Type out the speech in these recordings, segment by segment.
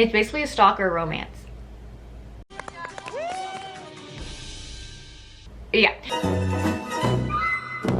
It's basically a stalker romance. Yeah.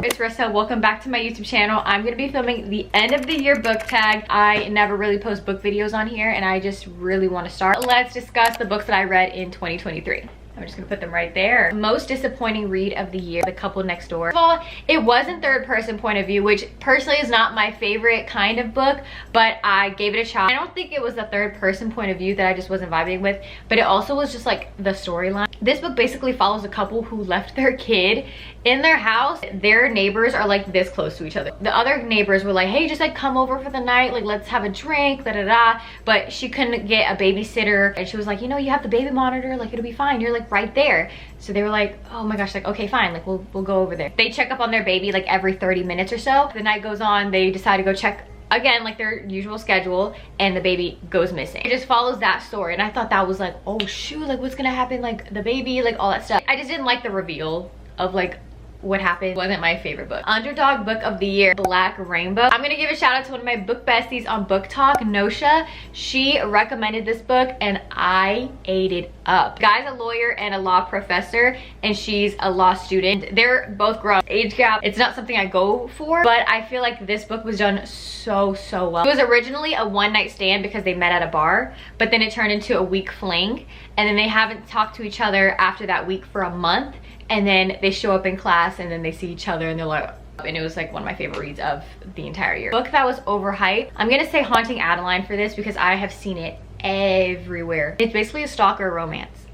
It's Ressa. Welcome back to my YouTube channel. I'm gonna be filming the end of the year book tag. I never really post book videos on here and I just really want to start. Let's discuss the books that I read in 2023. I'm just gonna put them right there. Most disappointing read of the year, The Couple Next Door. First of all, it was in third person point of view, which personally is not my favorite kind of book, but I gave it a shot. I don't think it was the third person point of view that I just wasn't vibing with, but it also was just like the storyline. This book basically follows a couple who left their kid in their house. Their neighbors are like this close to each other. The other neighbors were like, hey, just like come over for the night, like let's have a drink, da da da. But she couldn't get a babysitter and she was like, you know, you have the baby monitor, like it'll be fine, you're like right there. So they were like, oh my gosh, like okay fine, like we'll go over there. They check up on their baby like every 30 minutes or so. The night goes on, they decide to go check again like their usual schedule, and the baby goes missing. It just follows that story, and I thought that was like, oh shoot, like what's gonna happen, like the baby, like all that stuff. I just didn't like the reveal of like what happened. It wasn't my favorite book. Underdog book of the year, Black Rainbow. I'm gonna give a shout out to one of my book besties on Book Talk, Nosha. She recommended this book and I ate it up. The guy's a lawyer and a law professor and she's a law student. They're both grown. Age gap, it's not something I go for, but I feel like this book was done so well. It was originally a one night stand because they met at a bar, but then it turned into a week fling, and then they haven't talked to each other after that week for a month. And then they show up in class and then they see each other and they're like, and it was like one of my favorite reads of the entire year. Book that was overhyped. I'm gonna say Haunting Adeline for this because I have seen it everywhere. It's basically a stalker romance.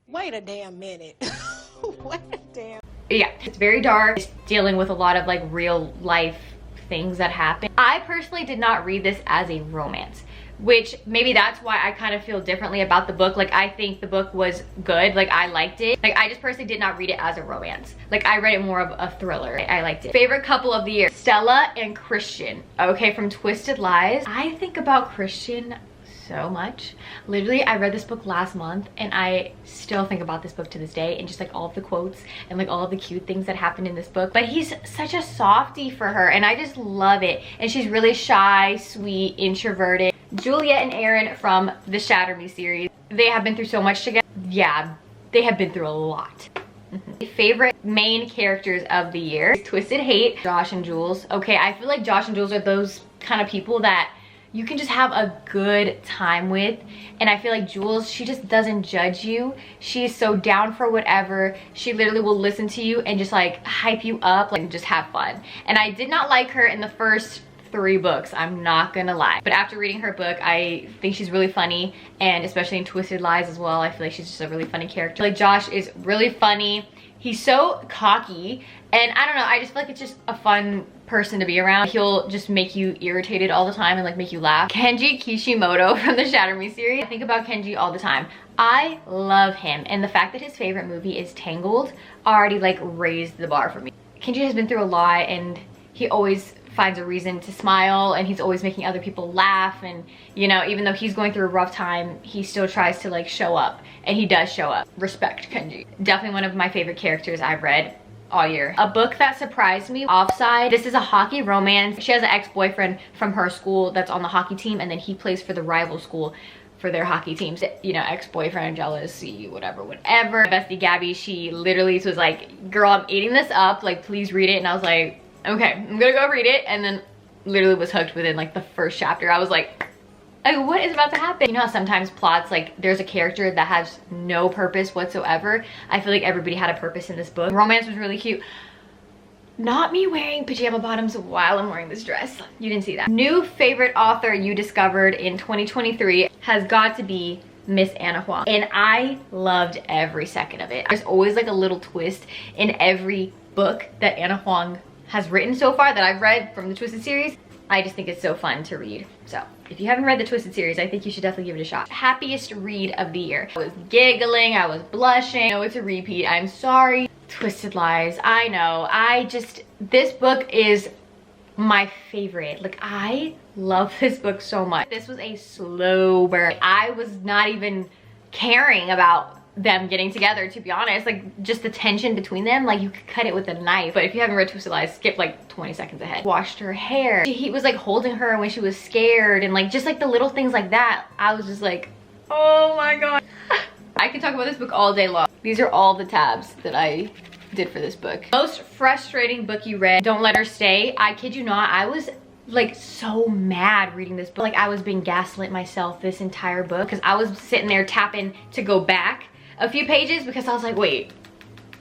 Wait a damn minute. Wait a damn. Yeah, it's very dark. It's dealing with a lot of like real life things that happen. I personally did not read this as a romance, which maybe that's why I kind of feel differently about the book. Like I think the book was good, like I liked it. Like I just personally did not read it as a romance. Like I read it more of a thriller. I liked it. Favorite couple of the year, Stella and Christian. Okay, from Twisted Lies. I think about Christian so much. Literally, I read this book last month and I still think about this book to this day, and just like all of the quotes and like all of the cute things that happened in this book. But he's such a softie for her and I just love it. And she's really shy, sweet, introverted. Juliet and Aaron from the Shatter Me series. They have been through so much together. Yeah, they have been through a lot. Favorite main characters of the year, Twisted Hate, Josh and Jules. Okay, I feel like Josh and Jules are those kind of people that you can just have a good time with, and I feel like Jules, she just doesn't judge you. She's so down for whatever. She literally will listen to you and just like hype you up, like just have fun. And I did not like her in the first 3 books, I'm not gonna lie, but after reading her book I think she's really funny, and especially in Twisted Lies as well, I feel like she's just a really funny character. Like Josh is really funny. He's so cocky, and I don't know, I just feel like it's just a fun person to be around. He'll just make you irritated all the time and like make you laugh. Kenji Kishimoto from the Shatter Me series. I think about Kenji all the time. I love him, and the fact that his favorite movie is Tangled already like raised the bar for me. Kenji has been through a lot and he always finds a reason to smile, and he's always making other people laugh, and you know, even though he's going through a rough time, he still tries to like show up, and he does show up. Respect Kenji. Definitely one of my favorite characters I've read all year. A book that surprised me, Offside. This is a hockey romance. She has an ex-boyfriend from her school that's on the hockey team, and then he plays for the rival school for their hockey teams. You know, ex-boyfriend, jealousy, whatever. Bestie Gabby, she literally was like, girl, I'm eating this up, like please read it. And I was like, okay, I'm gonna go read it, and then literally was hooked within like the first chapter. I was like, what is about to happen? You know how sometimes plots, like there's a character that has no purpose whatsoever? I feel like everybody had a purpose in this book. Romance was really cute. Not me wearing pajama bottoms while I'm wearing this dress. You didn't see that. New favorite author you discovered in 2023 has got to be Miss Anna Huang, and I loved every second of it. There's always like a little twist in every book that Anna Huang has written so far that I've read from the Twisted series. I just think it's so fun to read. So if you haven't read the Twisted series, I think you should definitely give it a shot. Happiest read of the year. I was giggling, I was blushing. No, it's a repeat, I'm sorry. Twisted Lies, I know. This book is my favorite. Like I love this book so much. This was a slow burn. I was not even caring about them getting together, to be honest. Like, just the tension between them, like you could cut it with a knife. But if you haven't read Twisted Lies, skip like 20 seconds ahead. Washed her hair. He was like holding her when she was scared, and like just like the little things like that. I was just like, oh my god. I can talk about this book all day long. These are all the tabs that I did for this book. Most frustrating book you read. Don't Let Her Stay. I kid you not, I was like so mad reading this book. Like I was being gaslit myself this entire book, because I was sitting there tapping to go back a few pages because I was like, wait,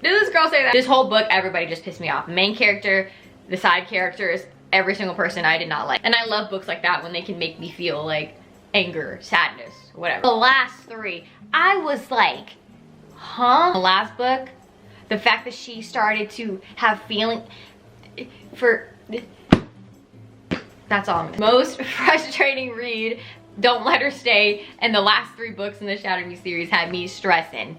did this girl say that? This whole book, everybody just pissed me off. Main character, the side characters, every single person I did not like. And I love books like that when they can make me feel like anger, sadness, whatever. The last three, I was like, huh? The last book, the fact that she started to have feeling for, that's all. Most frustrating read, Don't Let Her Stay, and the last three books in the Shatter Me series had me stressing.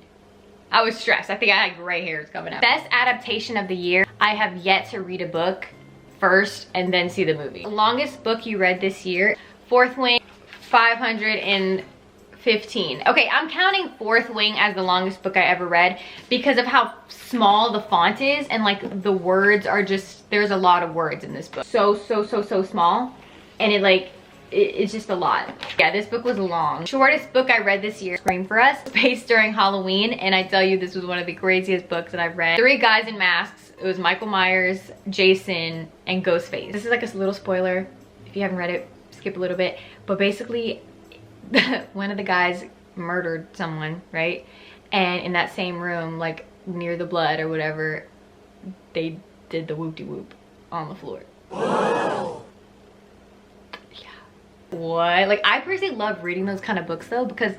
I was stressed. I think I had gray hairs coming out. Best adaptation of the year. I have yet to read a book first and then see the movie. The longest book you read this year, Fourth Wing, 515. Okay, I'm counting Fourth Wing as the longest book I ever read because of how small the font is, and like the words are just, there's a lot of words in this book. So small, and it's just a lot. Yeah, this book was long. Shortest book I read this year, Scream for Us, spaced during Halloween, and I tell you, this was one of the craziest books that I've read. 3 guys in masks. It was Michael Myers, Jason, and Ghostface. This is like a little spoiler. If you haven't read it, skip a little bit. But basically, one of the guys murdered someone, right? And in that same room, like near the blood or whatever, they did the whoop-de-whoop on the floor. What? Like, I personally love reading those kind of books though, because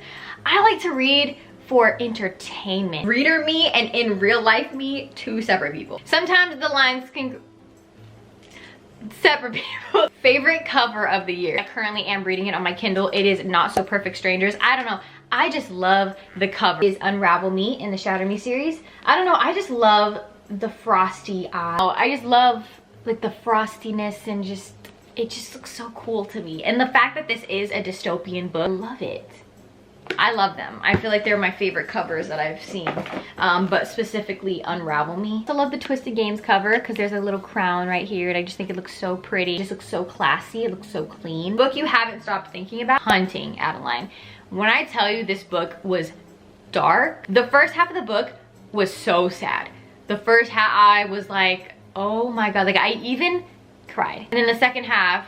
I like to read for entertainment. Reader me and in real life me, 2 separate people. Sometimes the lines can separate people. Favorite cover of the year. I currently am reading it on my Kindle. It is Not So Perfect Strangers. I don't know, I just love the cover. It is Unravel Me in the Shatter Me series. I don't know, I just love the frosty eye. Oh, I just love like the frostiness, and just it just looks so cool to me. And the fact that this is a dystopian book, I love it. I love them. I feel like they're my favorite covers that I've seen, but specifically Unravel Me. I love the Twisted Games cover because there's a little crown right here, and I just think it looks so pretty. It just looks so classy. It looks so clean. Book you haven't stopped thinking about, Hunting, Adeline. When I tell you this book was dark, the first half of the book was so sad. The first half I was like, oh my god, like I even cried. And then the second half,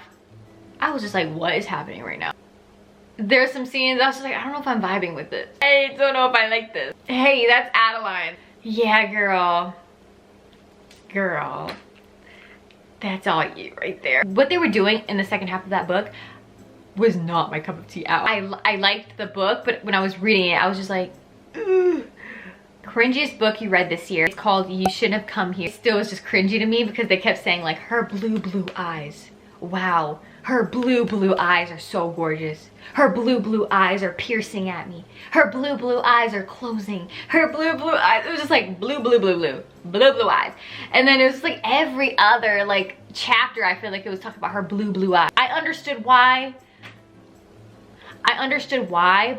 I was just like, what is happening right now? There's some scenes I was just like, I don't know if I'm vibing with this. I don't know if I like this. Hey, that's Adeline. Yeah, girl. Girl. That's all you right there. What they were doing in the second half of that book was not my cup of tea out. I liked the book, but when I was reading it, I was just like, ugh. Cringiest book you read this year. It's called You Shouldn't Have Come Here. It still was just cringy to me because they kept saying like, her blue eyes. Wow, her blue eyes are so gorgeous. Her blue eyes are piercing at me. Her blue eyes are closing. Her blue eyes. It was just like blue eyes. And then it was like every other like chapter, I feel like it was talking about her blue eyes. I understood why,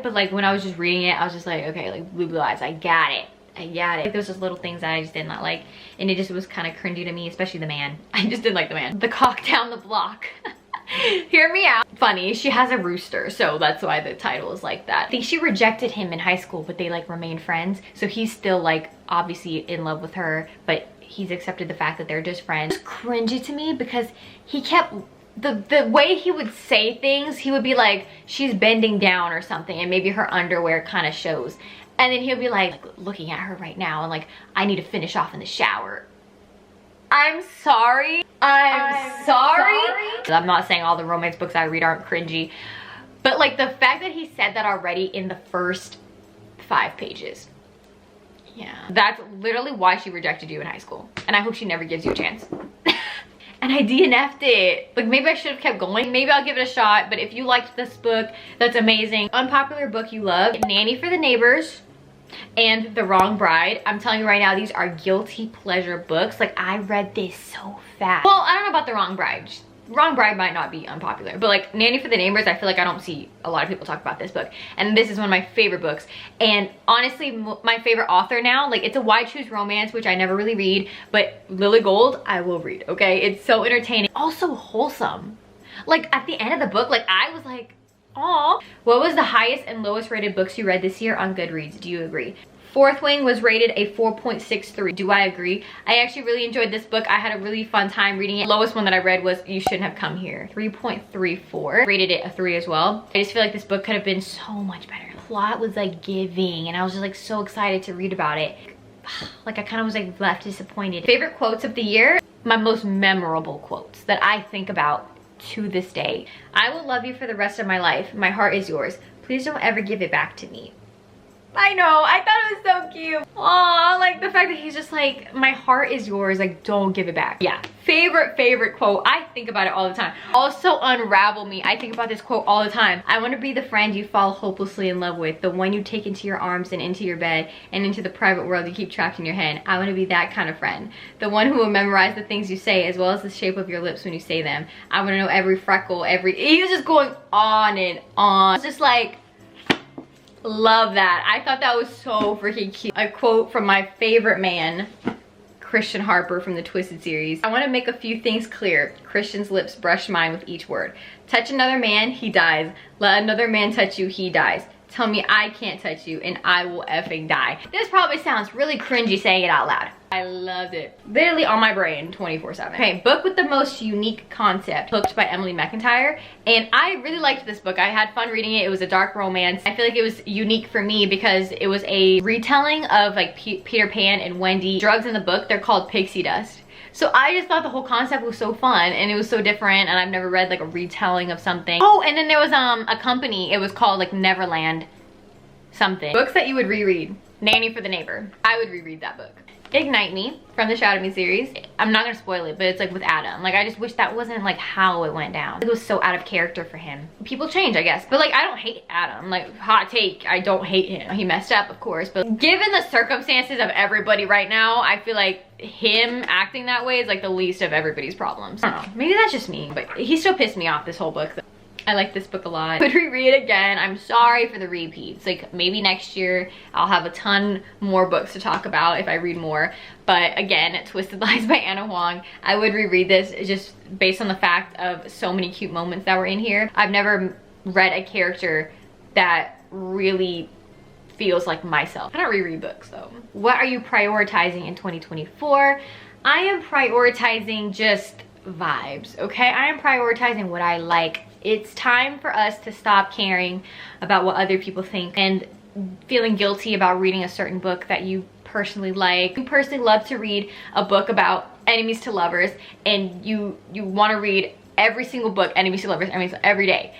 but like when I was just reading it, I was just like, okay, like blue eyes, I got it. Like, there's just little things that I just did not like, and it just was kind of cringy to me, especially the man. I just didn't like the man. The Cock Down the Block. Hear me out. Funny, she has a rooster, so that's why the title is like that. I think she rejected him in high school, but they like remained friends, so he's still like obviously in love with her, but he's accepted the fact that they're just friends. It's cringy to me because he kept, the way he would say things, he would be like, she's bending down or something, and maybe her underwear kind of shows. And then he'll be like, looking at her right now, and like, I need to finish off in the shower. I'm sorry. I'm sorry. I'm not saying all the romance books I read aren't cringy, but like the fact that he said that already in the first 5 pages. Yeah. That's literally why she rejected you in high school. And I hope she never gives you a chance. And I DNF'd it. Like, maybe I should have kept going. Maybe I'll give it a shot, but if you liked this book, that's amazing. Unpopular book you love, Nanny for the Neighbors and The Wrong Bride. I'm telling you right now, these are guilty pleasure books. Like, I read this so fast. Well, I don't know about The Wrong Bride. Wrong Bride might not be unpopular, but like Nanny for the Neighbors, I feel like I don't see a lot of people talk about this book, and this is one of my favorite books. And honestly, my favorite author now, like it's a why choose romance, which I never really read, but Lily Gold I will read. Okay, it's so entertaining, also wholesome. Like at the end of the book, like I was like, aw. What was the highest and lowest rated books you read this year on Goodreads? Do you agree? Fourth Wing was rated a 4.63. Do I agree? I actually really enjoyed this book. I had a really fun time reading it. The lowest one that I read was You Shouldn't Have Come Here. 3.34. Rated it a 3 as well. I just feel like this book could have been so much better. The plot was like giving, and I was just like so excited to read about it. Like I kind of was like left disappointed. Favorite quotes of the year? My most memorable quotes that I think about to this day. I will love you for the rest of my life. My heart is yours. Please don't ever give it back to me. I know, I thought it was so cute. Aw, like the fact that he's just like, my heart is yours, like don't give it back. Yeah, favorite quote. I think about it all the time. Also, Unravel Me. I think about this quote all the time. I want to be the friend you fall hopelessly in love with, the one you take into your arms and into your bed and into the private world you keep trapped in your head. I want to be that kind of friend. The one who will memorize the things you say as well as the shape of your lips when you say them. I want to know every freckle, he was just going on and on. It's just like, love that. I thought that was so freaking cute. A quote from my favorite man, Christian Harper from the Twisted series. I want to make a few things clear. Christian's lips brush mine with each word. Touch another man, he dies. Let another man touch you, he dies. Tell me I can't touch you and I will effing die. This probably sounds really cringy saying it out loud. I loved it. Literally on my brain 24/7. Okay, book with the most unique concept. Hooked by Emily McIntyre. And I really liked this book. I had fun reading it. It was a dark romance. I feel like it was unique for me because it was a retelling of like Peter Pan and Wendy. Drugs in the book, they're called pixie dust. So I just thought the whole concept was so fun and it was so different, and I've never read like a retelling of something. Oh, and then there was a company, it was called like Neverland something. Books that you would reread. Nanny for the Neighbor. I would reread that book. Ignite Me from the Shadow Me series. I'm not gonna spoil it, but it's like with Adam. Like I just wish that wasn't like how it went down. It was so out of character for him. People change, I guess. But like I don't hate Adam. Like hot take, I don't hate him. He messed up, of course, but given the circumstances of everybody right now, I feel like him acting that way is like the least of everybody's problems. I don't know, maybe that's just me, but he still pissed me off this whole book. I like this book a lot. Could reread it again. I'm sorry for the repeats. Like maybe next year I'll have a ton more books to talk about if I read more. But again, Twisted Lies by Anna Huang. I would reread this just based on the fact of so many cute moments that were in here. I've never read a character that really feels like myself. I don't reread books though. What are you prioritizing in 2024? I am prioritizing just vibes, okay? I am prioritizing what I like. It's time for us to stop caring about what other people think and feeling guilty about reading a certain book that you personally like. You personally love to read a book about enemies to lovers, and you want to read every single book, enemies to lovers, enemies every day.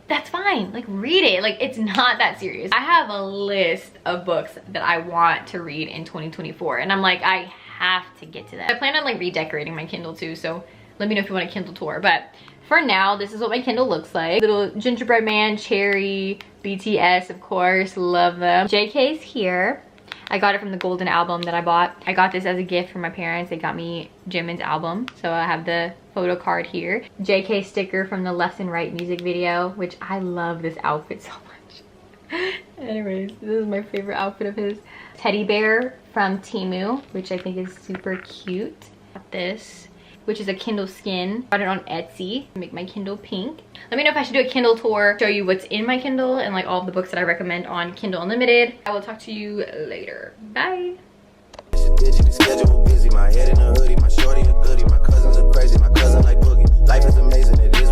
That's fine, like read it. Like it's not that serious. I have a list of books that I want to read in 2024, and I'm like, I have to get to that. I plan on like redecorating my Kindle too, so let me know if you want a Kindle tour. But for now, this is what my Kindle looks like. Little gingerbread man, cherry, BTS, of course, love them. JK's here. I got it from the Golden album that I bought. I got this as a gift from my parents. They got me Jimin's album, so I have the photo card here. JK sticker from the Left and Right music video, which I love this outfit so much. Anyways, this is my favorite outfit of his. Teddy bear from Temu, which I think is super cute. Got this, which is a Kindle skin. Got it on Etsy to make my Kindle pink. Let me know if I should do a Kindle tour, show you what's in my Kindle and like all of the books that I recommend on Kindle Unlimited. I will talk to you later. Bye. Schedule busy, my head in a hoodie, my shorty a goodie, my cousins are crazy, my cousin like boogie. Life is amazing, it is